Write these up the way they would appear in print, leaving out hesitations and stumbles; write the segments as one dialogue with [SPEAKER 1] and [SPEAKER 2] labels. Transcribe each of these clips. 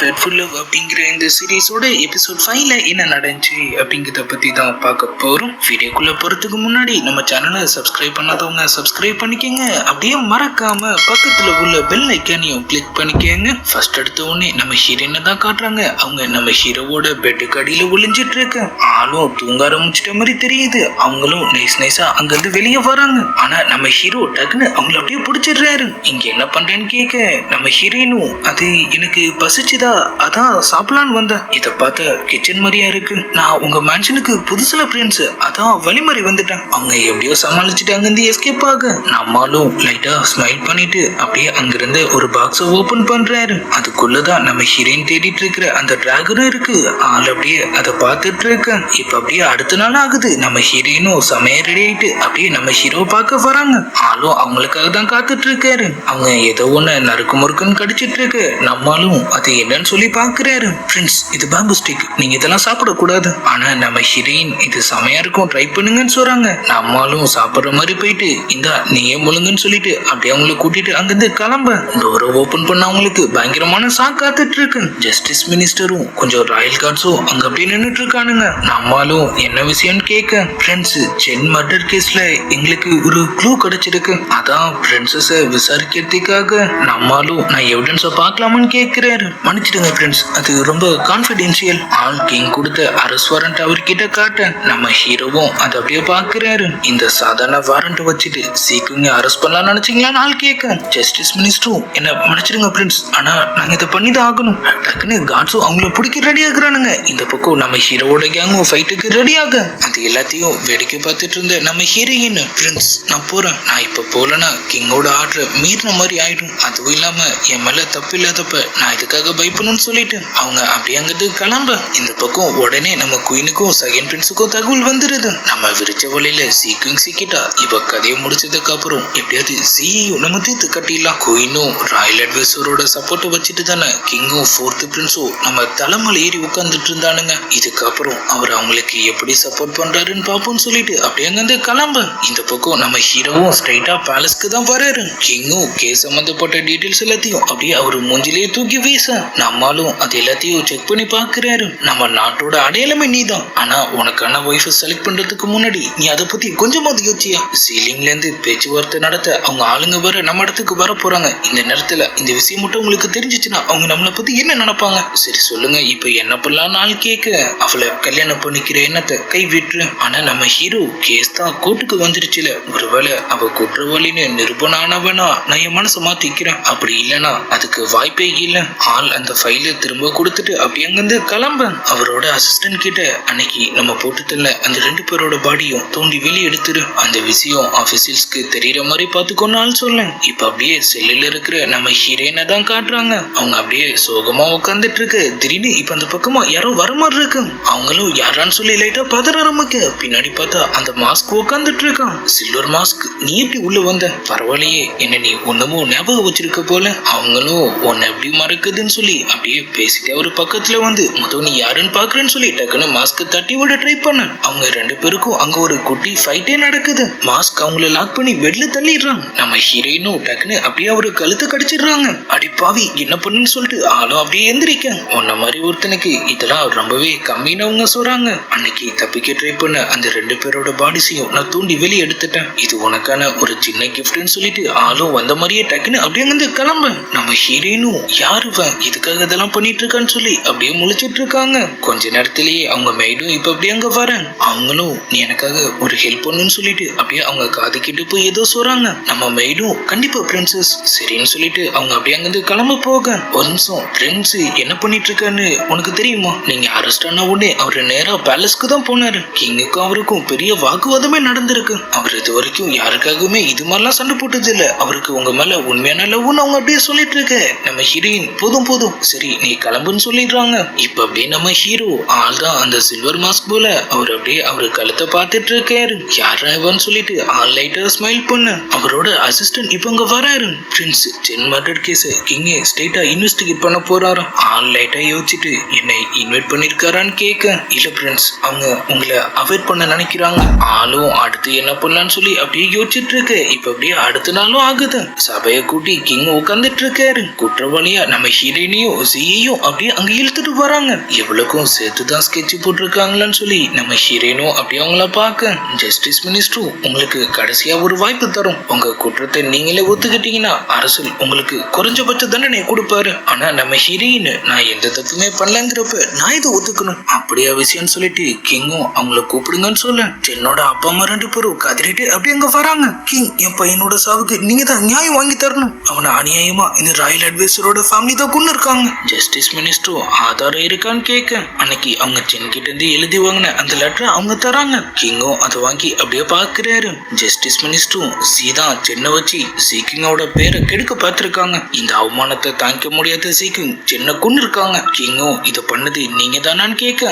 [SPEAKER 1] Dreadful love அப்படிங்கிற இந்த சீரீஸோட episode 5ல என்ன நடந்துச்சு அப்படிங்கிறத பத்தி தான் பார்க்க போறோம். வீடியோக்குள்ள போறதுக்கு முன்னாடி நம்ம சேனலை சப்ஸ்கிரைப் பண்ணாதவங்க சப்ஸ்கிரைப் பண்ணிக்கங்க. அப்படியே மறக்காம பக்கத்துல உள்ள பெல் ஐக்கானையும் கிளிக் பண்ணிக்கங்க. ஃபர்ஸ்ட் எடுத்த உடனே நம்ம ஹீரோயினை தான் காட்டுறாங்க. அவங்க நம்ம ஹீரோவோட பெட்டுக்கு அடியில ஒளிஞ்சிட்டு இருக்கு. ஆளும் தூங்க ஆரம்பிச்சிட்ட மாதிரி தெரியுது. அவங்களும் நைஸா அங்கிருந்து வெளியே வராங்க. ஆனா நம்ம ஹீரோ டக்குன்னு அவங்கள அப்படியே பிடிச்சிடுறாரு. இங்க என்ன பண்றேன்னு கேட்க நம்ம ஹீரோயினும் அது எனக்கு பசிச்சுதா அதான் சாப்பிடலான்னு வந்தேன். இதை பார்த்த கிச்சன் மாதிரியா இருக்கு. நான் உங்க மேன்ஷனுக்கு புதுசுல ஃப்ரெண்ட்ஸ் அதான் வழிமாறி வந்துட்டேன். அவங்க எப்படியோ சமாளிச்சுட்டு அங்கிருந்து எஸ்கேப் ஆக நம்மளும் லைட்டா ஸ்மைல் பண்ணிட்டு அப்படியே அங்கிருந்து ஒரு பாக்ஸை ஓபன் பண்றாரு. அதுக்குள்ளதான் நம்ம ஹீரோயின் தேடிட்டு இருக்கிற அந்த டிராகனும் இருக்கு. ஆள் அப்படியே அதை பார்த்துட்டு இருக்க. இப்ப அப்படியே அடுத்த நாள் ஆகுது. நம்ம ஹீரோயினும் சமைய ரெடி ஆயிட்டு அப்படியே நம்ம ஹீரோ பார்க்க வராங்க. ஆளும் அவங்களுக்காக தான் காத்துட்டு இருக்காரு. அவங்க ஏதோ ஒண்ணு நறுக்கு முறுக்குன்னு கடிச்சிட்டு இருக்கு. நம்மளும் அது என்னன்னு சொல்லி பாக்குறாரு. ஃப்ரெண்ட்ஸ், இது பாம்பு ஸ்டிக், நீங்க இதெல்லாம் சாப்பிடக்கூடாது. ஆனா நம்ம ஹீரோயின் இது செமையா இருக்கும், ட்ரை பண்ணுங்கன்னு சொல்றாங்க. நம்மளும் சாப்பிடுற மாதிரி போயிட்டு இந்தா நீயே முழுங்கன்னு சொல்லிட்டு அப்படியே அவங்களை கூட்டிட்டு அங்கிருந்து கிளம்ப டோரை ஓபன் பண்ண அவங்களுக்கு பயங்கரமான ஷாக் காத்துட்டு இருக்கு. ஜஸ்டிஸ் மினிஸ்டரும் கொஞ்சம் ராயல் கார்ட்ஸும் அங்க அப்படியே நின்றுட்டு இருக்கானுங்க. நம்மளும் என்ன விஷயம்னு கேட்க ஃப்ரெண்ட்ஸ் சென் மர்டர் கேஸ்ல எங்களுக்கு ஒரு க்ளூ கிடைச்சிருக்கு. அதான் பிரின்சஸ விசாரிக்கிறதுக்காக நம்மளும் நான் எவிடன்ஸை பார்க்கலாமான்னு கேட்கிறாரு. மன்னிச்சிடுங்க ஃப்ரெண்ட்ஸ், அது ரொம்ப கான்ஃபிடென்ஷியல். ஆல் கிங் கொடுத்த அரெஸ்ட் வாரண்ட் அவர்கிட்ட காட்ட நம்ம ஹீரோவும் அதை அப்படியே பார்க்கிறாரு. இந்த சாதாரண வாரண்ட் வச்சுட்டு சீக்கிரம் அரெஸ்ட் பண்ணலாம்னு நினைச்சீங்களான்னு ஆள் கேட்க ஜஸ்டிஸ் மினிஸ்டரும் என்ன மன்னிச்சிடுங்க ஃப்ரெண்ட்ஸ், ஆனா நாங்க இதை பண்ணிதான் ஆகணும். டக்குன்னு காட்ஸும் அவங்கள பிடிக்க ரெடி ஆகுறானுங்க. இந்த பக்கம் நம்ம ஹீரோவோட கேங்கும் ஃபைட்டுக்கு ரெடி ஆக அது எல்லாத்தையும் வேடிக்கை பார்த்துட்டு இருந்த நம்ம ஹீரோயின் ஃப்ரெண்ட்ஸ் நான் போறேன். நான் இப்ப போலனா கிங்கோட ஆர்டர் மீறின மாதிரி ஆயிடும். அதுவும் இல்லாம என் மேல தப்பு இல்லாதப்ப நான் இதுக்காக பயப்படணும்னு சொல்லிட்டு அவங்க அப்படியே அங்கிருந்து கிளம்ப. இந்த பக்கம் உடனே நம்ம குயினுக்கும் செகண்ட் பிரின்ஸுக்கும் தகவல் வந்துருது. நம்ம விரிச்ச வழியில சீக்கிங் சிக்கிட்டா இவ கதையை முடிச்சதுக்கு அப்புறம் எப்படியாவது சிஇஓ நம்ம தீர்த்து கட்டிடலாம். குயினும் ராயல் அட்வைசரோட சப்போர்ட்டை வச்சுட்டு தானே கிங்கும் ஃபோர்த் பிரின்ஸும் நம்ம தலைமலை ஏறி உட்கார்ந்துட்டு இருந்தானுங்க. இதுக்கப்புறம் அவர் அவங்களுக்கு எப்படி சப்போர்ட் பண்றாருன்னு பாப்போம்னு சொல்லிட்டு அப்படியே அங்கிருந்து கிளம்ப. இந்த பக்கம் நம்ம ஹீரோவும் ஸ்ட்ரைட்டா பேலஸ்க்கு தான் வராரு. கிங்கும் கேஸ் சம்பந்தப்பட்ட டீடைல்ஸ் எல்லாத்தையும் அப்படியே அவரு மூஞ்சிலேயே தூக்கி வீச நம்மளும் அது எல்லாத்தையும் செக் பண்ணி பாக்குறாரு. நம்ம நாட்டோட அடையாளமே நீதான். ஆனா உனக்கான ஒய்ஃபை செலக்ட் பண்றதுக்கு முன்னாடி நீ அதை பத்தி கொஞ்சமாவது யோசிச்சியா? சீலிங்ல இருந்து பேச்சுவார்த்தை நடத்த அவங்க ஆளுங்க வர நம்ம இடத்துக்கு வர போறாங்க. இந்த நேரத்துல இந்த விஷயம் மட்டும் உங்களுக்கு தெரிஞ்சிச்சுன்னா அவங்க நம்மளை பத்தி என்ன நினைப்பாங்க? சரி சொல்லுங்க, இப்ப என்ன பண்ணலாம்னு ஆள் கேட்க அவளை கல்யாணம் பண்ணிக்கிற எண்ணத்தை கை விட்டுரு. ஆனா நம்ம ஹீரோ கேஸ் தான் கோர்ட்டுக்கு வந்துருச்சுல, ஒருவேளை அவ குற்றவாளின்னு நிரூபணம் ஆனவனா நான் என் மனசை மாத்திக்கிறேன். அப்படி இல்லைன்னா அதுக்கு வாய்ப்பே இல்லை. ஆள் அந்த ஃபைலை திரும்ப கொடுத்துட்டு அப்படி அங்கிருந்து கிளம்ப அவரோட அசிஸ்டன்ட் கிட்ட அன்னைக்கு நம்ம போட்டுல அந்த 2 பேரோட பாடியும் தோண்டி வெளியே எடுத்துரு. அந்த விஷயம் ஆபீசியல்ஸ்க்கு தெரியற மாதிரி பாத்துக்கோன்னு ஆள் சொல்ல. இப்ப அப்படியே செல்லுல இருக்கிற நம்ம ஹீரோயினை தான் காட்டுறாங்க. அவங்க அப்படியே சோகமா உட்காந்துட்டு இருக்கு. திடீர்னு இப்ப அந்த பக்கமா யாரோ வர மாதிரி இருக்கு. அவங்களும் யாரான்னு சொல்லி லைட்டா பதற ஆரம்பிக்க பின்னாடி பார்த்தா அந்த மாஸ்க் உட்காந்துட்டு இருக்கான். சில்வர் மாஸ்க், நீ எப்படி உள்ள வந்த? பரவாயில்லையே, என்ன நீ ஒண்ணுமோ ஞாபகம் வச்சிருக்க போல. அவங்களும் உன்னை எப்படி மறக்குதுன்னு சொல்லி அப்படியே பேசிட்டு ஒரு பக்கத்துல வந்து முதல் நீ யாருன்னு பாக்குறேன்னு சொல்லி டக்குன்னு மாஸ்க் தட்டி விட ட்ரை பண்ண. அவங்க 2 பேருக்கும் அங்க ஒரு குட்டி ஃபைட்டே நடக்குது. மாஸ்க் அவங்கள லாக் பண்ணி வெளில தள்ளிடுறாங்க. நம்ம ஹீரோயினும் டக்குன்னு அப்படியே அவரு கழுத்தை கடிச்சிடுறாங்க. அடி பாவி என்ன பண்ணுன்னு சொல்லிட்டு ஆளும் அப்படியே எந்திரிக்க. உன்ன மாதிரி ஒருத்தனுக்கு இதெல்லாம் ரொம்பவே கம்மின்னு அவங்க சொல்றாங்க. அன்னைக்கு தப்பிக்க ட்ரை பண்ண அந்த 2 பேரோட பாடிஸையும் நான் தூண்டி வெளியே எடுத்துட்டேன். இது உனக்கான ஒரு சின்ன கிஃப்ட்னு சொல்லிட்டு ஆளும் வந்த மாதிரியே டக்குன்னு அப்படியே அங்கிருந்து கிளம்ப. நம்ம ஹீரோயினும் யாருவன் இதுக்காக இதெல்லாம் பண்ணிட்டு இருக்கான்னு சொல்லி அப்படியே முழிச்சிட்டு இருக்காங்க. கொஞ்ச நேரத்திலேயே அவங்க மெய்டும் இப்ப அப்படியே அங்க வரேன். அவங்களும் நீ எனக்காக ஒரு ஹெல்ப் பண்ணுன்னு சொல்லிட்டு அப்படியே அவங்க காது கிட்ட போய் ஏதோ சொல்றாங்க. நம்ம மெய்டும் கண்டிப்பா பிரின்சஸ் சரின்னு சொல்லிட்டு அவங்க அப்படியே அங்கிருந்து கிளம்ப போக ஒரு நிமிஷம் பிரின்ஸ் என்ன பண்ணிட்டு இருக்கான்னு உனக்கு தெரியுமா? நீங்க அரெஸ்ட் ஆன உடனே அவரு நேரா பேலஸ்க்கு தான் போனாரு. கிங்குக்கும் அவருக்கும் பெரிய வாக்குவாதமே நடந்திருக்கு. அவர் இது வரைக்கும் யாருக்காகவுமே இது மாதிரிலாம் சண்டை போட்டது இல்ல. அவருக்கு உங்க மேல உண்மையான லவ்னு அவங்க அப்படியே சொல்லிட்டு இருக்க. நம்ம ஹீரோயின் போதும் போதும் சரி நீ கிளம்புன்னு சொல்லிடுறாங்க. இப்ப அப்படியே நம்ம ஹீரோ ஆள் தான் அந்த சில்வர் மாஸ்க் போல அவர் அப்படியே அவரு கழுத்தை பார்த்துட்டு இருக்காரு. யாரான்னு சொல்லிட்டு ஆள் லைட்டா ஸ்மைல் பண்ண அவரோட அசிஸ்டன்ட் இப்ப அங்க வராரு. பிரின்ஸ் சென் மர்டர் கேஸ் கிங்கே ஸ்ட்ரைட்டா இன்வெஸ்டிகேட் பண்ண போறாராம். ஆள் லைட்டா யோசிச்சுட்டு என்னை இன்வைட் பண்ணிருக்காரான்னு கேட்க இல்ல பிரின்ஸ் அவங்க உங்களை அவாய்ட் பண்ண நினைக்கிறாங்க. ஆளும் அடுத்து என்ன பண்ணலான்னு சொல்லி அப்படியே யோசிச்சுட்டு இருக்கு. இப்ப அப்படியே அடுத்த நாளும் ஆகுது. சபையை கூட்டி கிங் உட்கார்ந்துட்டு இருக்காரு. குற்றவாளியா நம்ம ஹீரோயினையும் சியையும் அப்படியே அங்க இழுத்துட்டு வராங்க. எவ்வளவுக்கும் சேர்த்துதான் ஸ்கெட்ச் போட்டிருக்காங்களான்னு சொல்லி நம்ம ஹீரோயினும் அப்படியே அவங்கள பார்க்க, ஜஸ்டிஸ் மினிஸ்டரும் உங்களுக்கு கடைசியா ஒரு வாய்ப்பு தரும். உங்க குற்றத்தை நீங்களே ஒத்துக்கிட்டீங்கன்னா அரசு உங்களுக்கு குறைஞ்சபட்ச தண்டனை கொடுப்பாரு. ஆனா நம்ம ஹீரோயின் நான் எந்த தப்புமே பண்ணலங்கிறப்ப நான் இதை ஒத்துக்கணும் அப்படியே விஷயம் சொல்லிட்டு கிங்கும் அவங்கள கூப்பிடுங்கன்னு சொல்ல, என்னோட அப்பா அம்மா 2 பேரும் கதறிட்டு அப்படியே அங்க வராங்க. கிங் என் பையனோட சாவுக்கு நீங்க தான் நியாயம் வாங்கி தரணும். அவனை அநியாயமா இந்த ராயல் அட்வைசரோட ஃபேமிலி தான் கொண்டு இருக்காங்க. ஜஸ்டிஸ் மினிஸ்டரும் ஆதாரம் இருக்கான்னு கேட்க, அன்னைக்கு அவங்க சென் கிட்ட இருந்து எழுதி வாங்கின அந்த லெட்டரை அவங்க தராங்க. கிங்கும் அதை வாங்கி அப்படியே பாக்குறாரு. ஜஸ்டிஸ் மினிஸ்டரும் சீதான் சென்னை வச்சு சீக்கிங்கோட பேரை கெடுக்க பார்த்திருக்காங்க. இந்த அவமானத்தை தாங்கிக்க முடியாத சீக்கிங் சென்னை கொண்டு இருக்காங்க. கிங்கும் இதை பண்ணது நீங்க தானான்னு கேட்க,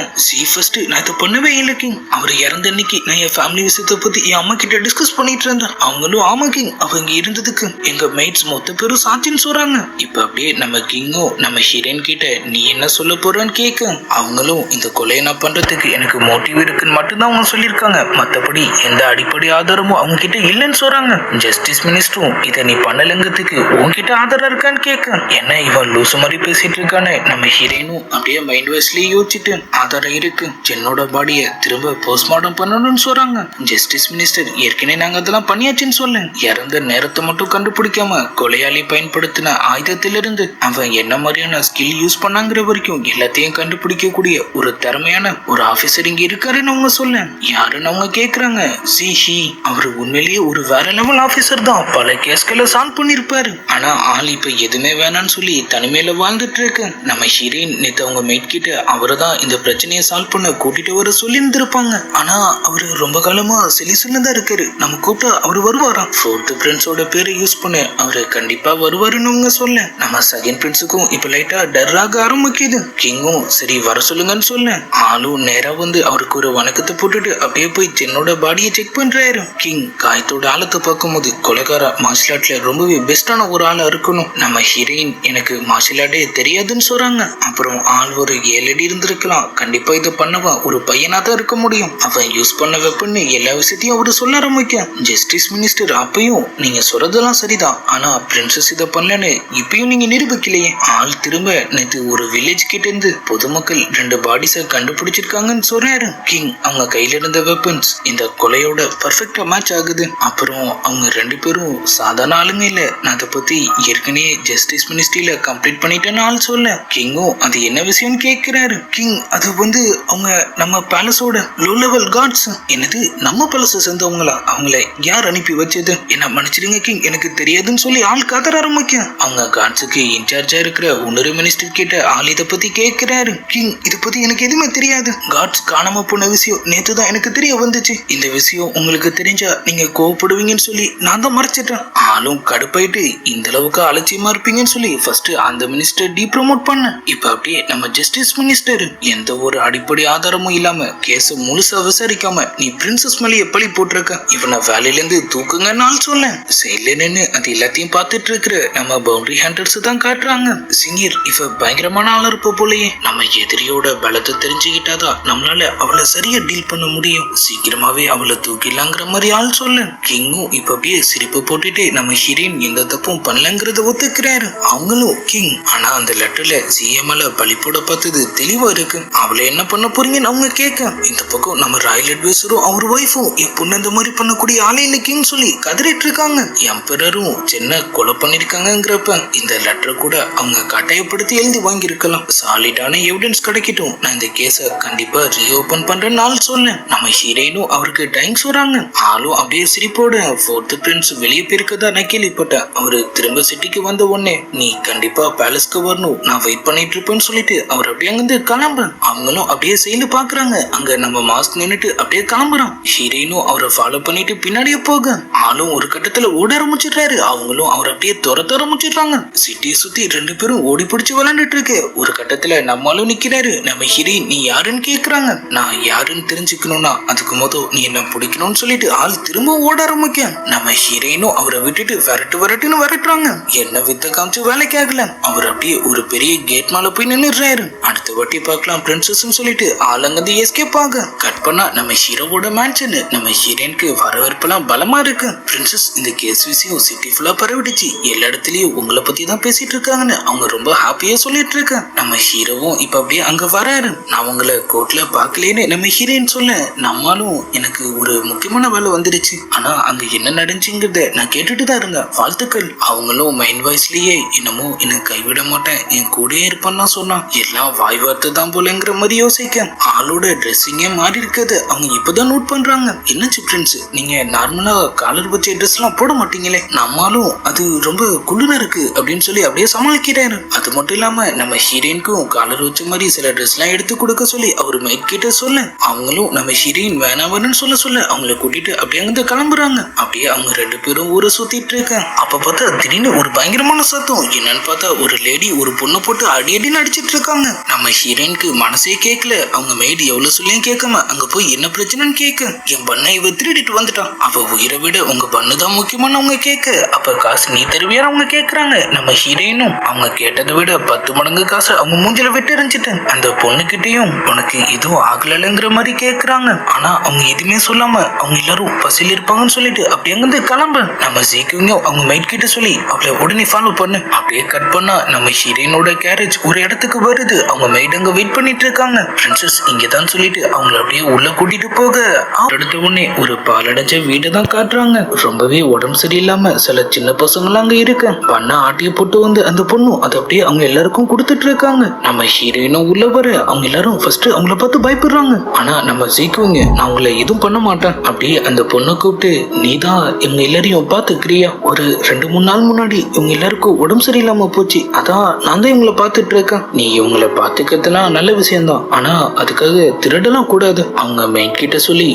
[SPEAKER 1] ஃபர்ஸ்ட் நான் இதை பண்ணவே இல்லை கிங். அவர் இறந்த அன்னைக்கு நான் என் ஃபேமிலி விஷயத்தை பத்தி என் அம்மா கிட்ட டிஸ்கஸ் பண்ணிட்டு இருந்தேன். அவங்களும் ஆமா கிங் அவங்க இருந்ததுக்கு எங்க மேட்ஸ் மொத்த பேரும் சாட்சின்னு சொல்றாங்க. இப்ப அப்படியே நம்ம கிங்கும் நம்ம ஹீரோயின் கிட்ட நீ என்ன சொல்ல போறான்னு கேட்க, அவங்களும் இந்த கொலையை நான் பண்றதுக்கு எனக்கு மோட்டிவ் இருக்குன்னு மட்டும்தான் அவங்க சொல்லியிருக்காங்க. மத்தபடி எந்த அடிப்படை ஆதாரமும் அவங்க கிட்ட இல்லைன்னு சொல்றாங்க. ஜஸ்டிஸ் மினிஸ்டரும் இதை நீ பண்ணலங்கிறதுக்கு உன்கிட்ட ஆதாரம் இருக்கான்னு கேட்க, என்ன இவன் லூசு மாதிரி பேசிட்டு இருக்கானே நம்ம ஹீரோயினும் அப்படியே மைண்ட் வைஸ்லயே யோசிச்சுட்டு ஆதாரம் இருக்கு என்னோட பாடியை திரும்ப போஸ்ட்மார்ட்டம் பண்ணணும்னு சொல்றாங்க. ஜஸ்டிஸ் மினிஸ்டர் ஏற்கனவே நாங்க அதெல்லாம் பண்ணியாச்சுன்னு சொல்ல, இறந்த நேரத்தை மட்டும் கண்டுபிடிக்காம கொலையாளி பயன்படுத்தின ஆயுதத்திலிருந்து அவன் என்ன மாதிரியான ஸ்கில் யூஸ் பண்ணாங்கிற வரைக்கும் எல்லாத்தையும் கண்டுபிடிக்கக்கூடிய ஒரு திறமையான ஒரு ஆபீசர் இங்க இருக்காருன்னு அவங்க சொல்ல, யாருன்னு அவங்க கேக்குறாங்க. சிஹி அவரு உண்மையிலேயே ஒரு வேற லெவல் ஆபீசர் தான், பல கேஸ்களை சால்வ் பண்ணிருப்பாரு. ஆனா ஆள் இப்ப எதுவுமே வேணான்னு சொல்லி தனிமையில வாழ்ந்துட்டு இருக்கு. நம்ம ஹீரோயின் நேத்து அவங்க மேட் கிட்ட அவரை தான் இந்த பிரச்சனையை சால்வ் பண்ண கூட்டிட்டு வர சொல்லி இருந்திருப்பாங்க. ஆனா அவரு ரொம்ப காலமா செலிசன்ல தான் இருக்காரு. நம்ம கூப்பிட்டா அவரு வருவாராம். 4th பிரின்ஸோட பேரை யூஸ் பண்ண அவரு கண்டிப்பா வருவாருன்னு அவங்க சொல்ல, நம்ம செகண்ட் பிரின்ஸுக்கும் இப்ப லைட்டா டர்ராக ஆரம்பிக்குது. கிங்கும் சரி வர சொல்லுங்கன்னு சொல்ல, ஆளும் நேரா வந்து அவருக்கு ஒரு வணக்கத்தை போட்டுட்டு அப்படியே போய் என்னோட பாடியை செக் பண்றாரு. கிங் காயத்தோட ஆழத்தை பார்க்கும்போது கொலைகார மார்ஷல் ஆர்ட்ல ரொம்பவே பெஸ்டான ஒரு ஆளா இருக்கணும். நம்ம ஹீரோயின் எனக்கு மார்ஷல் ஆர்ட்டே தெரியாதுன்னு சொல்றாங்க. அப்புறம் ஆள் ஒரு 7 அடி இருந்திருக்கலாம். கண்டிப்பா இதை பண்ணவா ஒரு பையனா தான் இருக்க முடியும். அவன் யூஸ் பண்ண வெப்பன்னு எல்லா விஷயத்தையும் அவரு சொல்ல ஆரம்பிக்க, ஜஸ்டிஸ் மினிஸ்டர் அப்பயும் நீங்க சொல்றதெல்லாம் சரிதான், ஆனா பிரின்சஸ் இதை பண்ணலன்னு இப்பயும் நீங்க நிரூபிக்கலையே. ஆள் திரும்ப நேற்று ஒரு வில்லேஜ் கிட்ட இருந்து பொதுமக்கள் 2 பாடிஸை கண்டுபிடிச்சிருக்காங்கன்னு சொல்றாரு. கிங் அவங்க கையில இருந்த வெப்பன்ஸ் இந்த கொலையோட பர்ஃபெக்டா மேட்ச் ஆகுது. அப்புறம் அவங்க 2 பேரும் சாதாரண ஆளுங்க இல்ல, நான் அதை பத்தி ஏற்கனவே ஜஸ்டிஸ் மினிஸ்ட்ரியில கம்ப்ளீட் பண்ணிட்டேன்னு ஆள் சொல்ல, கிங்கும் அது என்ன விஷயம்னு கேட்கிறாரு. கிங் அது வந்து அவங்க நம்ம பேலஸோட லோ லெவல் கார்ட்ஸ். என்னது நம்ம பேலஸை சேர்ந்தவங்களா? அவங்கள யார் அனுப்பி வச்சது? என்ன மன்னிச்சிடுங்க கிங் எனக்கு தெரியாதுன்னு சொல்லி ஆள் கதற ஆரம்பிக்க, அவங்க கார்ட்ஸுக்கு இன்சார்ஜா இருக்கிற இன்னொரு மினிஸ்டர் கிட்ட ஆள் இதை பத்தி கேட்கிறாரு. கிங் இதை பத்தி எனக்கு எதுவுமே தெரியாது. கார்ட்ஸ் காணாம போன விஷயம் நேத்து தான் எனக்கு தெரிய வந்துச்சு. இந்த விஷயம் உங்களுக்கு தெரிஞ்சா நீங்க கோவப்படுவீங்கன்னு சொல்லி நான் தான் மறைச்சிட்டேன். ஆளும் கடுப்பாயிட்டு இந்த அளவுக்கு அலட்சியமா இருப்பீங்கன்னு சொல்லி ஃபர்ஸ்ட் அந்த மினிஸ்டர் டீப்ரமோட் பண்ண, இப்ப அப்படியே நம்ம ஜஸ்டிஸ் மினிஸ்டர் எந்த ஒரு அடிப்படை ஆதாரமும் இல்லாம கேஸ முழுசா விசாரிக்காம நீ பிரின்சஸ் மேலேயே பழி போட்டிருக்க, இவனை வேலையில இருந்து தூக்குங்கன்னு ஆள் சொல்ல, செயல நின்னு அது எல்லாத்தையும் பார்த்துட்டு இருக்கிற நம்ம பவுண்டரி ஹண்டர்ஸ் தான் காட்டுறாங்க. சிங்கர் இவ பயங்கரமான ஆளா இருப்ப போலயே, நம்ம எதிரியோட பலத்தை தெரிஞ்சுக்கிட்டாதான் நம்மளால அவளை சரியா டீல் பண்ண முடியும், சீக்கிரமாவே அவளை தூக்கிடலாங்கிற மாதிரி ஆள் சொல்ல, கிங்கும் இப்ப அப்படியே சிரிப்பு போட்டுட்டு நம்ம ஹீரோயின் எந்த தப்பும் பண்ணலங்கிறத ஒத்துக்கிறாரு. அவங்களும் கிங் ஆனா அந்த லெட்டர்ல சிஎம்ல பழி போட பார்த்தது தெளிவா இருக்கு, அவளை என்ன பண்ண போறீங்கன்னு அவங்க கேட்க, இந்த பக்கம் நம்ம ராயல் அட்வைசரும் அவர் ஒய்ஃபும் என் பொண்ணு இந்த மாதிரி பண்ணக்கூடிய ஆளே இல்லைன்னு சொல்லி கதறிட்டு இருக்காங்க. எம்பரரும் சென்னை கொலை பண்ணிருக்காங்கிறப்ப இந்த லெட்டரை கூட அவங்க கட்டாயப்படுத்தி எழுதி வாங்கியிருக்கலாம். சாலிடான எவிடன்ஸ் கிடைக்கட்டும், நான் இந்த கேஸை கண்டிப்பா ரீஓபன் பண்றேன்னு ஆள் சொல்ல, நம்ம ஹீரோயினும் அவருக்கு டைம்ஸ் வராங்க. ஆளும் அப்படியே சிரிப்போட 4th பிரின்ஸ் வெளியே போயிருக்கதா நான் கேள்விப்பட்டேன். அவரு திரும்ப சிட்டிக்கு வந்த உடனே நீ கண்டிப்பா பேலஸ்க்கு வரணும், நான் வெயிட் பண்ணிட்டு இருப்பேன்னு சொல்லிட்டு அவர் அப்படியே அங்கிருந்து கிளம்ப, அவங்களும் அப்படியே செயலு பாக்குறாங்க. அங்க நம்ம மாஸ்க் நின்னுட்டு அப்படியே கிளம்புறான். ஹீரோயினும் அவரை ஃபாலோ பண்ணிட்டு பின்னாடியே போக, ஆளும் ஒரு கட்டத்துல ஓட ஆரம்பிச்சிடுறாரு. அவங்களும் அவர் அப்படியே துரத்த ஆரம்பிச்சிடுறாங்க. சிட்டியை சுத்தி 2 பேரும் ஓடி பிடிச்சு விளையாண்டுட்டு இருக்கு. ஒரு கட்டத்துல நம்மளும் நிக்கிறாரு. நம்ம ஹீரோயின் நீ யாருன்னு கேக்குறாங்க. நான் யாருன்னு தெரிஞ்சுக்கணும்னா அதுக்கு மொதல் நீ என்ன பிடிக்கணும்னு சொல்லிட்டு ஆள் திரும்ப ஓட ஆரம்பிக்க, நம்ம ஹீரோயினும் அவரை விட்டுட்டு விரட்டுன்னு விரட்டுறாங்க. என்ன வித்த காமிச்சு வேலைக்கு ஆகல. அவர் அப்படியே ஒரு பெரிய கேட் மேல போய் நின்னுறாரு. அடுத்த வாட்டி பார்க்கலாம் பிரின்சஸ் சொல்லிட்டு ஆளுங்க எஸ்கேப் ஆக கட் பண்ணா நம்ம ஹீரோவோட மேன்ஷன். நம்ம ஹீரோயினுக்கு வரவேற்பெல்லாம் பலமா இருக்கு. பிரின்சஸ் இந்த கேஸ் விஷயம் சிட்டி ஃபுல்லா பரவிடுச்சு, எல்லா இடத்துலயும் உங்களை பத்தி தான் பேசிட்டு இருக்காங்கன்னு அவங்க ரொம்ப ரொம்ப ஹாப்பியா சொல்லிட்டு இருக்கேன். நம்ம ஹீரோவும் இப்ப அப்படியே அங்க வராரு. நான் உங்களை கோர்ட்ல பாக்கலேன்னு நம்ம ஹீரோயின் சொல்ல, நம்மளும் எனக்கு ஒரு முக்கியமான வேலை வந்துடுச்சு, ஆனா அங்க என்ன நடந்துச்சுங்கிறத நான் கேட்டுட்டு தான் இருங்க, வாழ்த்துக்கள். அவங்களும் மைண்ட் வாய்ஸ்லயே என்னமோ என்ன கைவிட மாட்டேன், என் கூடயே இருப்பான்னு சொன்னான். எல்லாம் வாய் வார்த்தை தான் போலங்கிற மாதிரி யோசிக்க ஆளோட ட்ரெஸ்ஸிங்கே மாறி இருக்குது. அவங்க இப்பதான் நோட் பண்றாங்க. என்னாச்சு பிரின்ஸ், நீங்க நார்மலா காலர் வச்ச ட்ரெஸ் எல்லாம் போட மாட்டீங்களே? நம்மளும் அது ரொம்ப குளிரா இருக்கு அப்படின்னு சொல்லி அப்படியே சமாளிக்கிறாரு. அது மட்டும் இல்லாம நம்ம ஹீரோயினுக்கும் காலர் வச்ச மாதிரி சில ட்ரெஸ் எல்லாம் எடுத்து கொடுக்க சொல்லி அவரு மைட் கிட்ட சொல்ல, அவங்களும் நம்ம ஹீரோயின் வேணாவன்னு சொல்ல அவங்களை கூட்டிட்டு அப்படியே அங்கிருந்து கிளம்புறாங்க. அப்படியே அவங்க 2 பேரும் ஊரை சுத்திட்டு இருக்காங்க. அப்ப பார்த்தா திடீர்னு ஒரு பயங்கரமான சத்தம். என்னன்னு பார்த்தா ஒரு லேடி ஒரு பொண்ணை போட்டு அடின்னு அடிச்சிட்டு இருக்காங்க. நம்ம ஹீரோயினுக்கு மனசே கேட்கல. அவங்க மெய்டு எவ்வளவு சொல்லியும் கேட்காம அங்க போய் என்ன பிரச்சனைன்னு கேட்க, என் பண்ண இவ திருடிட்டு வந்துட்டான், அவ உயிரை விட உங்க பண்ணு தான் முக்கியமான அவங்க கேட்க, அப்ப காசு நீ தருவியா அவங்க கேக்குறாங்க. நம்ம ஹீரோயினும் அவங்க கேட்டதை விட 10 மடங்கு காசு அவங்க மூஞ்சில விட்டு எறிஞ்சிட்டேன். அந்த பொண்ணுகிட்டையும் உனக்கு எதுவும் ஆகலங்கிற மாதிரி கேக்குறாங்க. ஆனா அவங்க எதுவுமே சொல்லாம அவங்க எல்லாரும் பசியில் இருப்பாங்கன்னு சொல்லிட்டு அப்படியே அங்கிருந்து கிளம்ப நம்ம ஜீக்குங்க அவங்க மைட் கிட்ட சொல்லி அவளை உடனே ஃபாலோ பண்ணு. அப்படியே கட் பண்ணா நம்ம ஹீரோயினோட கேரேஜ் ஒரு இடத்துக்கு வருது. அவங்க மைட் அங்க வெயிட் பண்ணிட்டு இருக்காங்க. பிரின்சஸ் இங்கதான் சொல்லிட்டு அவங்கள அப்படியே உள்ள கூட்டிட்டு போக அடுத்த உடனே ஒரு பாலடைஞ்ச வீடு தான் காட்டுறாங்க. ரொம்பவே உடம்பு சரியில்லாம சில சின்ன பசங்களாம் அங்க இருக்கு. பண்ண ஆட்டிய போட்டு வந்து அந்த பொண்ணும் அதை அப்படியே அவங்க எல்லாருக்கும் கொடுத்துட்டு இருக்காங்க. நம்ம ஹீரோயினும் உள்ள வர அவங்க எல்லாரும் ஃபர்ஸ்ட் அவங்கள பார்த்து பயப்படுறாங்க. ஆனா நம்ம ஜீக்குங்க நான் உங்களை எதுவும் பண்ண மாட்டேன். அப்படியே அந்த பொண்ணை கூப்பிட்டு நீதான் இவங்க எல்லாரையும் பாத்துக்கிறியா? ஒரு 2-3 நாள் முன்னாடி இவங்க எல்லாருக்கும் உடம்பு சரியில்லாம போச்சு, அதான் நான் தான் இவங்களை பாத்துட்டு இருக்கேன். நீ இவங்களை பாத்துக்கிறதுலாம் நல்ல விஷயம்தான், ஆனா அதுக்காக திருடலாம் கூடாது. அவங்க மெயின் கிட்ட சொல்லி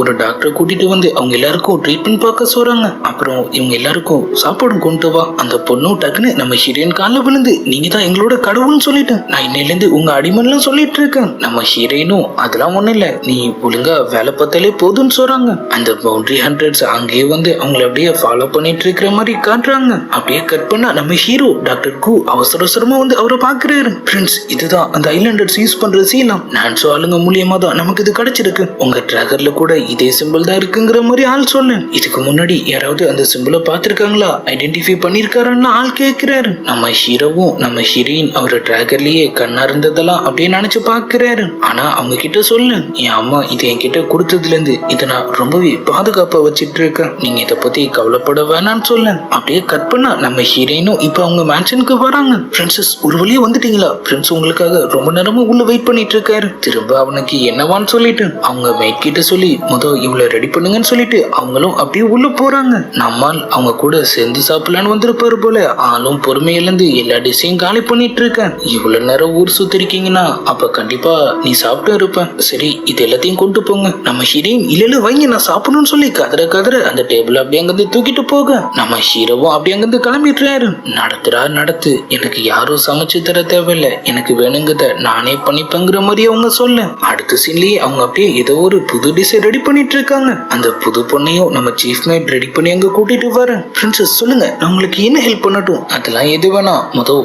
[SPEAKER 1] ஒரு டாக்டரை கூட்டிட்டு வந்து அவங்க எல்லாருக்கும் ட்ரீட்மெண்ட் பார்க்க சொல்றாங்க. அப்புறம் இவங்க எல்லாருக்கும் சாப்பாடு கொண்டு வா. அந்த பொண்ணும் டக்குன்னு நம்ம ஹீரோயின் காலில் விழுந்து நீங்க தான் எங்களோட கடவுள்னு சொல்லிட்டேன், நான் இன்னையில இருந்து உங்க அடிமன்லாம் சொல்லிட்டு இருக்கேன். நம்ம ஹீரோயினும் அதெல்லாம் ஒண்ணும் இல்ல, நீ ஒழுங்கா வேலை பார்த்தாலே போதும்னு சொல்றாங்க. அந்த பவுண்டரி ஹண்ட்ரட்ஸ் அங்கேயே வந்து அவங்களை அப்படியே ஃபாலோ பண்ணிட்டு இருக்கிற மாதிரி காட்டுறாங்க. அப்படியே கட் பண்ணா நம்ம ஹீரோ டாக்டர் கு அவசர அவசரமா வந்து அவரை பாக்குறாரு. ஃப்ரெண்ட்ஸ் இதுதான் அந்த ஐலாண்டர்ஸ் யூஸ் பண்ற சீலம், நான்சோ ஆளுங்க மூலியமா தான் நமக்கு இது கிடைச்சிருக்கு. உங்க ட்ராகர்ல கூட இதே சிம்பிள் தான் இருக்குங்கிற மாதிரி ஆள் சொல்லு. இதுக்கு முன்னாடி யாராவது அந்த சிம்பிளை பார்த்திருக்காங்களா, ஐடென்டிஃபை பண்ணிருக்காருன்னு ஆள் கேட்கிறாரு. நம்ம ஹீரோவும் நம்ம ஹீரோயின் அவரை ட்ராகர்லயே கண்ணா இருந்ததெல்லாம் அப்படியே நினைச்சு பாக்குறாரு. ஆனா அவங்க கிட்ட சொல்லு, என் அம்மா இதை என்கிட்ட கொடுத்ததுல இருந்து இதை நான் ரொம்பவே பாதுகாப்பா வச்சிட்டு இருக்கேன், நீங்க இதை பத்தி கவலைப்பட வேணான்னு சொல்ல. அப்படியே கட் பண்ணா நம்ம ஹீரோயினும் இப்ப அவங்க மேன்ஷனுக்கு வராங்க. பிரின்சஸ் ஒரு வழியா வந்துட்டீங்களா? பிரின்ஸ் உங்களுக்காக ரொம்ப நேரமா உள்ள வெயிட் பண்ணிட்டு இருக்காரு. திரும்ப அவனுக்கு என்னவான்னு சொல்லிட்டு அவங்க மைட் கிட்ட சொல்லி இவ்வளவு ரெடி பண்ணுங்கன்னு சொல்லிட்டு அவங்களும் அப்படியே உள்ள போறாங்க. நம்மால் அவங்க கூட சேர்ந்து சாப்பிடலான்னு வந்திருப்பாரு போல. ஆளும் பொறுமை இழந்து எல்லா டிஷையும் காலி பண்ணிட்டு இருக்கேன். இவ்வளவு நேரம் ஊர் சுத்திருக்கீங்கன்னா அப்ப கண்டிப்பா நீ சாப்பிட்டு இருப்பேன். சரி இது எல்லாத்தையும் கொண்டு போங்க. நம்ம ஹீரோயின் இல்ல வைங்க நான் சாப்பிடணும்னு சொல்லி கதற அந்த டேபிள் அப்படியே அங்கிருந்து தூக்கிட்டு போக நம்ம ஹீரோவும் அப்படியே அங்கிருந்து கிளம்பிட்டுறாரு. நடத்து, எனக்கு யாரும் சமைச்சு தர தேவையில்லை, எனக்கு வேணுங்கிறத நானே பண்ணிப்பேங்கிற மாதிரி அவங்க சொல்ல அடுத்த சீன்லயே அவங்க அப்படியே ஏதோ ஒரு புது டிஷ் ரெடி பண்ணிட்டு இருக்காங்க. அந்த புது பொண்ணையும் நம்ம சீஃப் மேட் ரெடி பண்ணி அங்க கூட்டிட்டு வரேன். பிரின்சஸ் சொல்லுங்க நான் உங்களுக்கு என்ன ஹெல்ப் பண்ணட்டும்? அதெல்லாம் எது வேணாம்,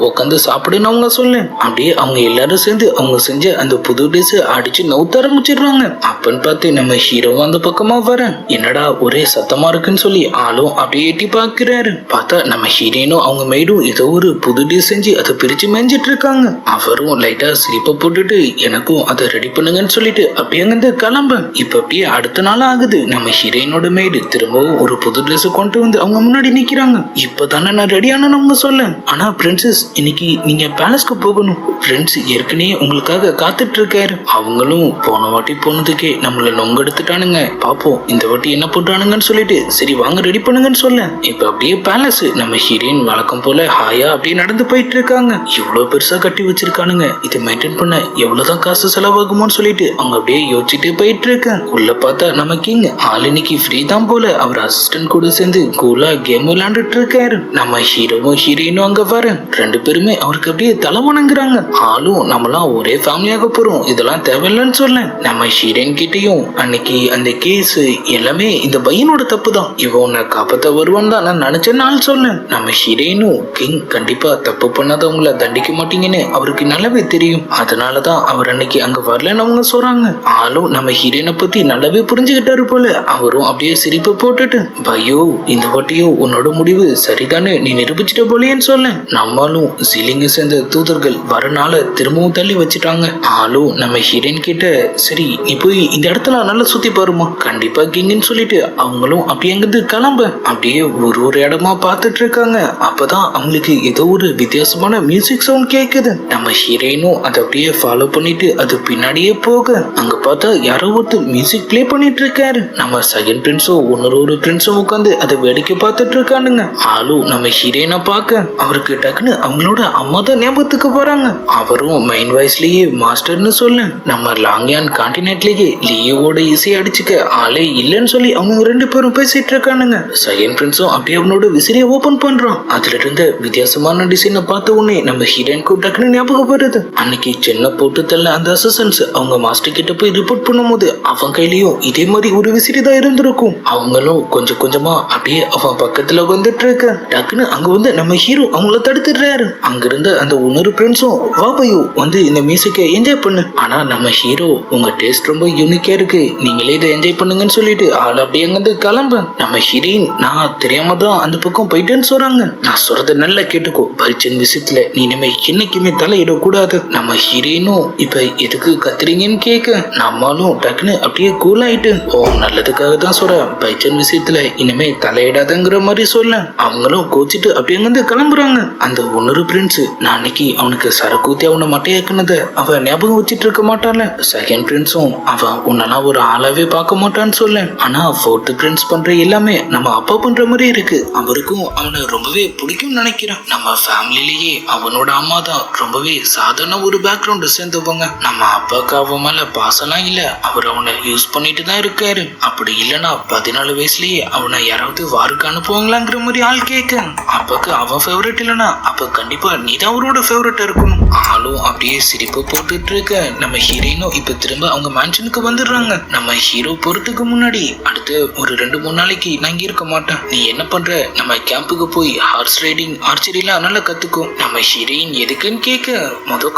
[SPEAKER 1] உட்காந்து சாப்பிடுன்னு அவங்க சொல்ல அப்படியே அவங்க எல்லாரும் சேர்ந்து அவங்க செஞ்ச அந்த புது டிஷ் அடிச்சு நவுத்த ஆரம்பிச்சிடுறாங்க. அப்பன்னு பார்த்து நம்ம ஹீரோவும் அந்த பக்கமா வரேன். என்னடா ஒரே சத்தமா இருக்குன்னு சொல்லி ஆளும் அப்படியே எட்டி பாக்குறாரு. பார்த்தா நம்ம ஹீரோயினும் அவங்க மெய்டும் ஏதோ ஒரு புது டிஷ் செஞ்சு அதை பிரிச்சு மேஞ்சிட்டு இருக்காங்க. அவரும் லைட்டா சிரிப்பை போட்டுட்டு எனக்கும் அதை ரெடி பண்ணுங்கன்னு சொல்லிட்டு அப்படியே அங்கிருந்து கிளம்ப. இப்ப அப்படியே அடுத்த நாள் ஆகுது. நம்ம ஹீரோயினோட மெய்டு திரும்பவும் ஒரு புது ட்ரெஸ் கொண்டு வந்து அவங்க முன்னாடி நிக்கிறாங்க. இப்பதானே நான் ரெடி ஆனேன்னு அவங்க சொல்ல. ஆனா பிரின்சஸ் இன்னைக்கு நீங்க பேலஸ்க்கு போகணும், பிரின்ஸ் ஏற்கனவே உங்களுக்காக காத்துட்டு இருக்காரு. அவங்களும் போன வாட்டி போனதுக்கே நம்மள நொங்க எடுத்துட்டானுங்க, பாப்போம் இந்த வாட்டி என்ன பண்றானுங்கன்னு சொல்லிட்டு சரி வாங்க ரெடி பண்ணுங்கன்னு சொல்ல இப்ப அப்படியே பேலஸ் நம்ம ஹீரோயின் வழக்கம் போல ஹாயா அப்படியே நடந்து போயிட்டு இருக்காங்க. இவ்வளவு பெருசா கட்டி வச்சிருக்கானுங்க, இதை மெயின்டைன் பண்ண எவ்வளவுதான் காசு செலவாகுமோன்னு சொல்லிட்டு அவங்க அப்படியே யோசிச்சுட்டு போயிட்டு இருக்காங்க. உள்ள பார்த்தா நம்ம கிங் ஆள் இன்னைக்கு ஃப்ரீ தான் போல. அவர் அசிஸ்டன்ட் கூட சேர்ந்து கூலா கேம் விளையாண்டுட்டு இருக்காரு. நம்ம ஹீரோவும் ஹீரோயினும் அங்க வர 2 பேருமே அவருக்கு அப்படியே தலை வணங்குறாங்க. ஆளும் நம்மளாம் ஒரே ஃபேமிலியாக போறோம், இதெல்லாம் தேவையில்லைன்னு சொல்ல நம்ம ஹீரோயின் கிட்டையும் அன்னைக்கு அந்த கேஸ் எல்லாமே இந்த பையனோட தப்பு தான், இவன் உன்னை காப்பாத்த வருவான் தான் நான் நினைச்சேன்னு ஆள் சொல்ல நம்ம ஹீரோயினும் கிங் கண்டிப்பா தப்பு பண்ணாதவங்கள தண்டிக்க மாட்டீங்கன்னு அவருக்கு நல்லாவே தெரியும், அதனாலதான் அவர் அன்னைக்கு அங்க வரலன்னு அவங்க சொல்றாங்க. ஆளும் நம்ம ஹீரோயினை பத்தி நல்லாவே புரிஞ்சுக்கிட்டாரு போல. அவரும் அப்படியே சிரிப்பு போட்டுட்டு பையோ இந்த வாட்டியோ உன்னோட முடிவு சரிதானே நீ நிரூபிச்சிட்ட போலேன்னு சொல்ல நம்மளும் சீலிங்க சேர்ந்த தூதர்கள் வரனால திரும்பவும் தள்ளி வச்சுட்டாங்க. ஆளும் நம்ம ஹீரோயின் கிட்ட சரி நீ போய் இந்த இடத்துல நல்லா சுத்தி பாருமா, கண்டிப்பா கிங்குன்னு சொல்லிட்டு அவங்களும் அப்படியே அங்கிருந்து கிளம்ப அப்படியே ஒரு இடமா பார்த்துட்டு இருக்காங்க. அப்பதான் அவங்களுக்கு ஏதோ ஒரு வித்தியாசமான மியூசிக் சவுண்ட் கேக்குது. நம்ம ஹீரோயினும் அதை அப்படியே ஃபாலோ பண்ணிட்டு அது பின்னாடியே போக அங்க பார்த்தா யாரோ ஒருத்தர் மியூசிக் பிளே பண்ணிட்டு இருக்காரு. நம்ம செகண்ட் பிரின்ஸும் ஒரு பிரின்ஸும் உட்காந்து அதை வேடிக்கை பார்த்துட்டு இருக்கானுங்க. ஆளும் நம்ம ஹீரோயினை பார்க்க அவருக்கு டக்குன்னு அவங்களோட அம்மா தான் ஞாபகத்துக்கு போறாங்க. அவரும் மைண்ட் வாய்ஸ்லயே மாஸ்டர்னு சொல்ல நம்ம லாங்யான் கான்டினென்ட்லயே லியோவோட இசை அடிச்சுக்க ஆளே இல்லைன்னு சொல்லி அவங்க ரெண்டு பேரும் பேசிட்டு இருக்கானுங்க. செகண்ட் பிரின்ஸும் அப்படியே அவனோட விசிறியை ஓபன் பண்றான். அதுல இருந்த வித்தியாசமான டிசைனை பார்த்த உடனே நம்ம ஹீரோயினுக்கு டக்குன்னு ஞாபகம் வருது. அன்னைக்கு சின்ன போட்டு தள்ள அந்த அசிஸ்டன்ஸ் அவங்க மாஸ்டர் கிட்ட போய் ரிப்போர்ட் பண்ணும்போது அவன் கையிலயும் இதே மாதிரி ஒரு விசிறி தான் இருந்திருக்கும். அவங்களும் கொஞ்சம் கொஞ்சமா அப்படியே அவன் பக்கத்துல வந்துட்டு இருக்க டக்குன்னு அங்க வந்து நம்ம ஹீரோ அவங்கள தடுத்துடுறாரு. அங்க இருந்த அந்த இன்னொரு பிரின்ஸும் வா பையோ வந்து இந்த மியூசிக்கை என்ஜாய் பண்ணு, ஆனா நம்ம ஹீரோ உங்க டேஸ்ட் ரொம்ப யூனிக்கா இருக்கு, நீங்களே இதை என்ஜாய் பண்ணுங்கன்னு சொல்லிட்டு ஆள் அப்படியே அங்கிருந்து கிளம்ப நம்ம ஹீரோயின் நான் தெரியாம தான் அந்த பக்கம் போயிட்டேன்னு சொல்றாங்க. நான் சொல்றத நல்லா கேட்டுக்கோ, பரிச்சன் விஷயத்துல நீ இனிமே என்னைக்குமே தலையிடக்கூடாது. நம்ம ஹீரோயினும் இப்ப எதுக்கு கத்துறீங்கன்னு கேட்க நம்மளும் டக்குன்னு அப்படியே கூல் ஆயிட்டு ஓ நல்லதுக்காக தான் சொல்றேன், பரிச்சன் விஷயத்துல இனிமே தலையிடாதங்கிற மாதிரி சொல்ல அவங்களும் கோச்சிட்டு அப்படியே அங்கிருந்து கிளம்புறாங்க. அந்த ஒன்னொரு பிரின்ஸ் நான் அன்னைக்கு அவனுக்கு சரக்கூத்தி அவனை மட்டையாக்குனத அவன் ஞாபகம் வச்சுட்டு இருக்க மாட்டான்ல. செகண்ட் பிரின்ஸும் அவன் உன்னெல்லாம் ஒரு ஆளாவே பார்க்க மாட்டான்னு சொல்ல ஆனா ஃபோர்த் பிரின்ஸ் பண்ற எல்லாமே நம்ம அப்பா பண்ற மாதிரி இருக்கு, அவருக்கும் அவனை ரொம்பவே பிடிக்கும் நினைக்கிறான். நம்ம ஃபேமிலிலேயே அவனோட அம்மா தான் ரொம்பவே சாதாரண ஒரு பேக்ரவுண்ட் சேர்ந்தவங்க. நம்ம அப்பாவுக்கு அவன் மேல பாசம்லாம் இல்ல, அவர் அவனை யூஸ் பண்ணிட்டு தான் இருக்காரு. அப்படி இல்லைன்னா 14 வயசுலயே அவனை யாராவது வாருக்கு அனுப்புவாங்களாங்கிற மாதிரி ஆள் கேட்க அப்பாக்கு அவன் ஃபேவரட் இல்லைன்னா அப்ப கண்டிப்பா நீதான் அவரோட ஃபேவரட் இருக்கணும். ஆளும் அப்படியே சிரிப்பு போட்டுட்டு இருக்க நம்ம ஹீரோயினும் இப்ப திரும்ப அவங்க மேன்ஷனுக்கு வந்துடுறாங்க. நம்ம ஹீரோ போறதுக்கு முன்னாடி அடுத்து ஒரு 2-3 நாளைக்கு நான் இங்க இருக்க மாட்டேன், நீ என்ன பண்ற நம்ம கேம்புக்கு போய் ஹார்ஸ் ரைடிங் ஆர்ச்சரிலாம் நல்லா கத்துக்கோ. நம்ம ஹீரோயின் எதுக்குன்னு கேட்க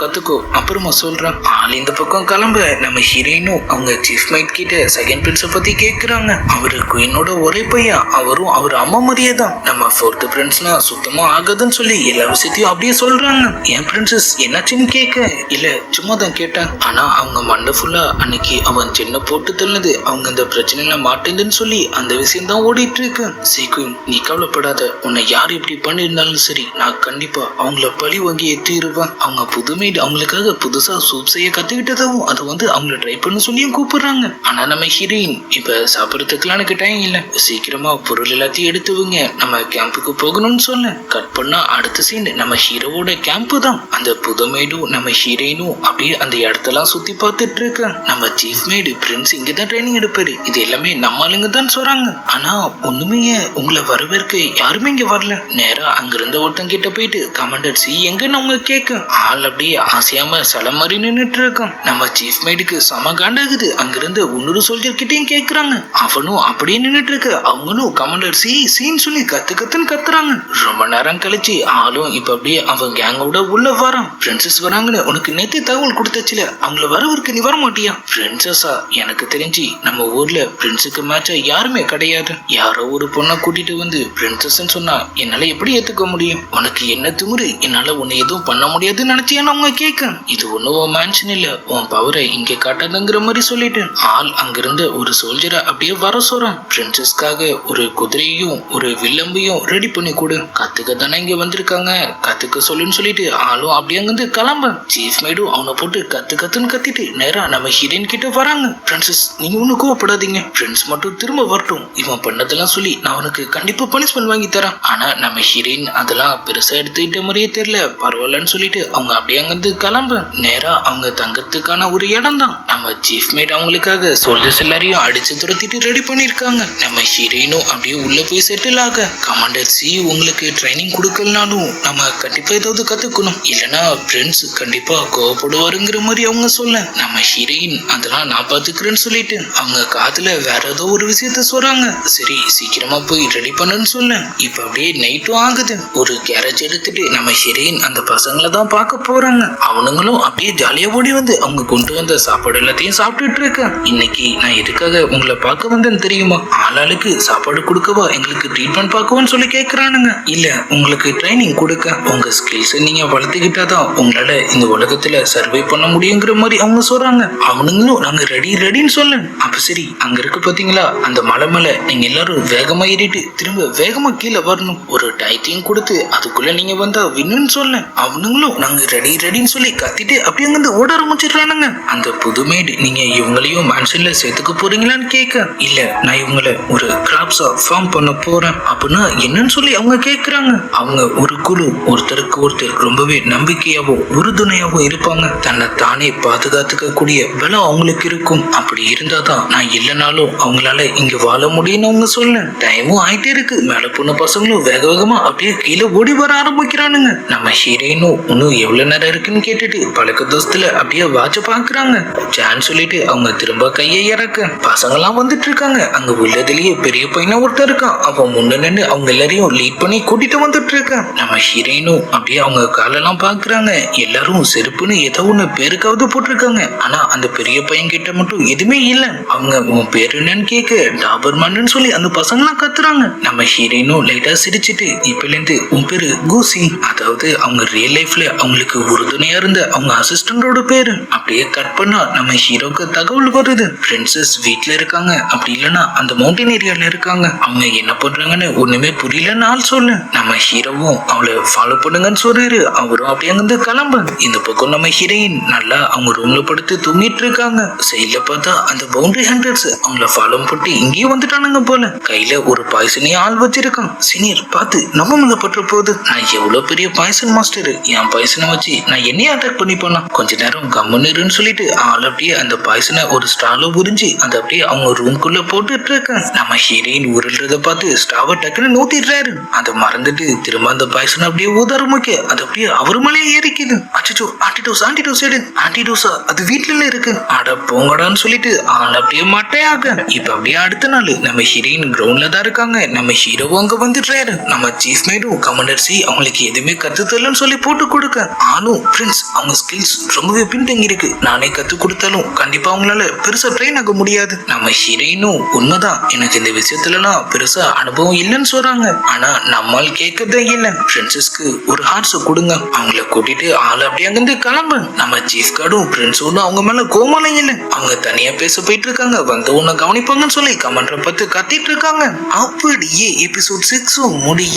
[SPEAKER 1] கத்துக்கோ அப்புறமா சொல்றேன். ஆள் இந்த பக்கம் கிளம்ப நம்ம ஹீரோயினும் அவங்க சீஃப் மைட் கிட்ட செகண்ட் பிரின்ஸை பத்தி கேக்குறாங்க. அவரு குயினோட ஒரே பையன், அவரும் அவர் அம்மா மாதிரியே தான். நம்ம ஃபோர்த் பிரின்ஸ்னா சுத்தமா ஆகாதுன்னு சொல்லி எல்லா விஷயத்தையும் அப்படியே சொல்றாங்க. என் பிரின்சஸ் என்னாச்சுன்னு கேட்க இல்ல சும்மா தான் கேட்டேன், ஆனா அவங்க மண்டை ஃபுல்லா அன்னைக்கு அவன் சின்ன போட்டு தள்ளது அவங்க இந்த பிரச்சனையில மாட்டேங்குதுன்னு சொல்லி அந்த விஷயம் தான் ஓடிட்டு இருக்கு. சீக்குயின் நீ கவலைப்படாத, உன்னை யார் இப்படி பண்ணியிருந்தாலும் சரி நான் கண்டிப்பா அவங்கள பழி வாங்கி எத்திடுவேன். அவங்க புதுமைடு அவங்களுக்காக புதுசா சூப் செய்ய கத்துக்கிட்டதாவும் அதை வந்து அவங்கள ட்ரை பண்ண சொல்லியும் கூப்பிடுறாங்க. ஆனா நம்ம ஹீரோயின் இப்ப சாப்பிடறதுக்குலாம் எனக்கு டைம் இல்ல, சீக்கிரமா பொருள் எல்லாத்தையும் எடுத்துவங்க நம்ம கேம்புக்கு போகணும்னு சொல்ல கட் பண்ணா அடுத்த சீன் நம்ம ஹீரோவோட கேம்ப் தான். அந்த புதுமைடும் நம்ம ஹீரோயினும் அப்படியே அந்த இடத்தெல்லாம் சுத்தி பார்த்துட்டு இருக்க நம்ம சீஃப் மேடு பிரின்ஸ் இங்கதான் ட்ரைனிங் எடுப்பாரு, இது எல்லாமே நம்ம ஆளுங்க தான் சொல்றாங்க. ஆனா ஒண்ணுமே உங்களை வரவேற்க யாருமே இங்க வரல. நேரா அங்க இருந்த ஒருத்தன் கிட்ட போயிட்டு கமாண்டர் சி எங்கன்னு அவங்க கேட்க ஆள் அப்படியே ஆசையாம சில மாதிரி நின்னுட்டு இருக்கான். நம்ம சீஃப் மேடுக்கு சம காண்டாகுது. அங்கிருந்து இன்னொரு சோல்ஜர் கிட்டையும் கேக்குறாங்க, அவனும் அப்படியே நின்னுட்டு இருக்க அவங்களும் கமாண்டர் சி சீன்னு சொல்லி கத்துன்னு கத்துறாங்க. ரொம்ப நேரம் கழிச்சு ஆளும் இப்ப அப்படியே அவன் கேங்கோட உள்ள வரான். பிரின்சஸ் வராங்கன்னு உனக்கு நேத்து தகவல் கொடுத்தாச்சுல, அவங்கள வரவருக்கு நீ வர மாட்டியா? பிரின்சஸா எனக்கு தெரிஞ்சு நம்ம ஊர்ல பிரின்ஸுக்கு மேட்சா யாருமே கிடையாது, யாரோ ஒரு பொண்ணை கூட்டிட்டு வந்து பிரின்சஸ் சொன்னா என்னால எப்படி ஏத்துக்க முடியும்? உனக்கு என்ன திமிரு, என்னால உன்னை எதுவும் பண்ண முடியாதுன்னு நினைச்சியான்னு அவங்க கேட்க இது ஒன்னும் மேன்ஷன் இல்ல, உன் பவரை இங்க காட்டாதுங்கிற மாதிரி சொல்லிட்டு ஆள் அங்கிருந்து ஒரு சோல்ஜரை அப்படியே வர சொல்றான். பிரின்சஸ்க்காக ஒரு குதிரையும் ஒரு வில்லம்பையும் ரெடி பண்ணி கொடு, கத்துக்க தானே இங்க வந்திருக்காங்க, கத்துக்க சொல்லுன்னு சொல்லிட்டு ஆளும் அப்படியே அங்கிருந்து கிளம்ப சீஃப் மேடும் அவனை போட்டு கத்துன்னு கத்திட்டு நேரா நம்ம ஹீரோயின் கிட்ட வராங்க. பிரின்சஸ் நீங்க ஒன்னும் கோவப்படாதீங்க, பிரின்ஸ் மட்டும் திரும்ப வரட்டும், இவன் பண்ணதெல்லாம் சொல்லி நான் அவனுக்கு கண்டிப்பா பனிஷ்மெண்ட் வாங்கி தரேன். ஆனா நம்ம ஹீரோயின் அதெல்லாம் பெருசா எடுத்துக்கிட்ட மாதிரியே தெரியல, பரவாயில்லன்னு சொல்லிட்டு அவங்க அப்படியே அங்கிருந்து கிளம்ப நேரா அவங்க தங்கத்துக்கான ஒரு இடம் தான். நம்ம சீஃப் மேட் அவங்களுக்காக சோல்ஜர்ஸ் எல்லாரையும் அடிச்சு துரத்திட்டு ரெடி பண்ணிருக்காங்க. நம்ம ஹீரோயினும் அப்படியே உள்ள போய் செட்டில் ஆக கமாண்டர் சி உங்களுக்கு ட்ரைனிங் கொடுக்கலனாலும் நம்ம கண்டிப்பா ஏதாவது கத்துக்கணும், இல்லைன்னா பிரின்ஸ் கண்டிப்பா கோவப்படுவாருங்கிற மாதிரி அவங்க சொல்ல நம்ம ஹீரோயின் அதெல்லாம் நான் பாத்துக்கிறேன்னு சொல்லிட்டு அவங்க காதுல வேற ஏதோ ஒரு விஷயத்த சொல்றாங்க. சரி சீக்கிரமா போய் ரெடி பண்ணுன்னு சொல்ல இப்ப அப்படியே நைட்டும் ஆகுது. ஒரு கேரேஜ் எடுத்துட்டு நம்ம ஹீரோயின் அந்த பசங்களை தான் பார்க்க போறாங்க. அவனுங்களும் அப்படியே ஜாலியா ஓடி வந்து அவங்க கொண்டு வந்த சாப்பாடு எல்லாத்தையும் சாப்பிட்டுட்டு இருக்க. இன்னைக்கு நான் எதுக்காக உங்களை பார்க்க வந்தேன்னு தெரியுமா? ஆளாளுக்கு சாப்பாடு கொடுக்கவா எங்களுக்கு ட்ரீட்மெண்ட் பார்க்கவான்னு சொல்லி கேட்கறானுங்க. இல்ல உங்களுக்கு ட்ரைனிங் கொடுக்க. உங்க ஸ்கில்ஸை நீங்க வளர்த்துக்கிட்டாதான் உங்களால இந்த உலகத்துல சர்வை பண்ண முடியுங்கிற மாதிரி அவங்க சொல்றாங்க. அவனுங்களும் நாங்க ரெடி ரெடின்னு சொல்ல. அப்ப சரி, அங்க இருக்கு பாத்தீங்களா அந்த மலை மேல நீங்க எல்லாரும் வேகமா ஏறிட்டு திரும்ப வேகமா கீழே வரணும். ஒரு டைத்தையும் கொடுத்து அதுக்குள்ள நீங்க வந்தா வின்னு சொல்ல. அவனுங்களும் நாங்க ரெடி ரெடின்னு சொல்லி கத்திட்டு அப்படியே அங்கிருந்து ஓட ஆரம்பிச்சிடுறானுங்க. அந்த புதுமேடு நீங்க இவங்களையும் மேன்ஷன்ல சேர்த்துக்க போறீங்களான்னு கேட்க, இல்ல நான் இவங்களை ஒரு கிராப்ஸா ஃபார்ம் பண்ண போறேன் அப்படின்னா என்னன்னு சொல்லி அவங்க கேக்குறாங்க. அவங்க ஒரு குழு, ஒருத்தருக்கு ஒருத்தர் ரொம்பவே நம்பிக்கையாவும் உறுதுணையாவும் இருப்பாங்க. தன்னை தானே பாதுகாத்துக்க கூடிய பலம் அவங்களுக்கு இருக்கும். அப்படி இருந்தாதான் நான் இல்லைனாலும் அவங்களால இங்க வாழ முடியும்னு அவங்க சொல்ல. டைமும் ஆயிட்டே இருக்கு. மேல பொண்ணு பசங்களும் வேக வேகமா அப்படியே கீழே ஓடி வர ஆரம்பிக்கிறானுங்க. நம்ம ஹீரோயினும் இன்னும் எவ்வளவு நேரம் இருக்குன்னு கேட்டுட்டு பழக்க தோஸ்துல அப்படியே வாட்ச பாக்குறாங்க. ஜான் சொல்லிட்டு அவங்க திரும்ப கையை இறக்க பசங்க எல்லாம் வந்துட்டு இருக்காங்க. அங்க உள்ளதுலயே பெரிய பையனா ஒருத்தர் இருக்கான். அவன் முன்ன நின்று அவங்க எல்லாரையும் லீட் பண்ணி கூட்டிட்டு வந்துட்டு இருக்கான். நம்ம ஹீரோயினும் அப்படியே அவங்க காலெல்லாம் பாக்குறாங்க. எல்லாரும் செருப்புன்னு ஏதோ ஒண்ணு பேருக்காவது போட்டிருக்காங்க. ஆனா அந்த பெரிய பையன் கிட்ட மட்டும் எதுவுமே இல்ல. அவங்க உன் பேரு என்னன்னு கேட்க டாபர்மேன்னு சொல்லி அந்த பசங்க எல்லாம் கத்துறாங்க. நம்ம ஹீரோயினும் லைட்டா சிரிச்சிட்டு இப்பல இருந்து உன் பேரு கூசி, அதாவது அவங்க ரியல் லைஃப்ல அவங்களுக்கு உறுதுணையா இருந்த அவங்க அசிஸ்டண்டோட பேரு. அப்படியே கட் பண்ணா நம்ம ஹீரோக்கு தகவல் வருது. பிரின்சஸ் வீட்ல இருக்காங்க, அப்படி இல்லைன்னா அந்த மவுண்டன் ஏரியால இருக்காங்க. அவங்க என்ன பண்றாங்கன்னு ஒண்ணுமே புரியலன்னு ஆள் சொல்ல. நம்ம ஹீரோவும் அவளை ஃபாலோ பண்ணுங்கன்னு சொல்றாரு. அவரும் அப்படியே அங்கிருந்து கிளம்ப. இந்த பக்கம் நம்ம ஹீரோயின் நல்லா அவங்க ரூம்ல படுத்து தூங்கிட்டு இருக்காங்க. சைட்ல பார்த்தா அந்த பவுண்டரி ஹண்டர்ஸ் அவங்கள ஃபாலோ பண்ணி இங்கேயும் வந்துட்டானுங்க போல. கையில ஒரு பாய்சனையும் ஆள் வச்சிருக்கான். சீனியர் பார்த்து நம்ம மேல பற்ற போகுது. நான் எவ்வளவு பெரிய பாய்சன் மாஸ்டர், என் பாய்சனை வச்சு நான் என்னைய அட்டாக் பண்ணி போனா கொஞ்ச நேரம் கம்முன்னு சொல்லிட்டு ஆள் அப்படியே அந்த பாய்சனை ஒரு ஸ்டால உறிஞ்சி அந்த அப்படியே அவங்க ரூம்குள்ள போட்டுட்டு இருக்கேன். நம்ம ஹீரோயின் உருள்றத பார்த்து ஸ்டாவை டக்குன்னு நூத்திடுறாரு. அதை மறந்துட்டு திரும்ப அந்த பாய்சனை அப்படியே ஊத ஆரம்பிக்க அது அப்படியே அவர் மேலேயே ஏறிக்குது. அச்சோ, ஆன்டிடோஸ் எடு. ஆன்டிடோஸா அது வீட்டுல இருக்கு. அட போங்கடான்னு சொல்லிட்டு ஆள் அப்படியே மட்டையாக. இப்ப அப்படியே அடுத்த நாள் நம்ம ஹீரோயின் கிரவுண்ட்ல தான் இருக்காங்க. நம்ம ஹீரோவும் அங்க வந்துடுறாரு. நம்ம சீஃப் மேடும் கமாண்டர் சி அவங்களுக்கு எதுவுமே கத்துத்தலன்னு சொல்லி போட்டு கொடுக்க. ஆனும் பிரின்ஸ் அவங்க ஸ்கில்ஸ் ரொம்பவே பின்தங்கி இருக்கு. நானே கத்து கொடுத்தாலும் கண்டிப்பா அவங்களால பெருசா ட்ரெயின் ஆக முடியாது. நம்ம ஹீரோயினும் உண்மைதான், எனக்கு இந்த விஷயத்துலலாம் பெருசா அனுபவம் இல்லைன்னு சொல்றாங்க. ஆனா நம்மால் கேட்கறதே இல்லை. பிரின்சஸ்க்கு ஒரு ஹார்ஸ் கொடுங்க, அவங்கள கூட்டிட்டு ஆள் அப்படியே அங்கிருந்து கிளம்பு. நம்ம சீஃப் கார்டும் பிரின்ஸோடும் அவங்க மேல கோமலம் இல்லை. அவங்க தனியா பேச போயிட்டு இருக்காங்க. வந்து உன்னை கவனிப்பாங்கன்னு சொல்லி கமாண்டரை பார்த்து கத்திட்டு இருக்காங்க. அப்படியே எபிசோட் 6 முடியும்.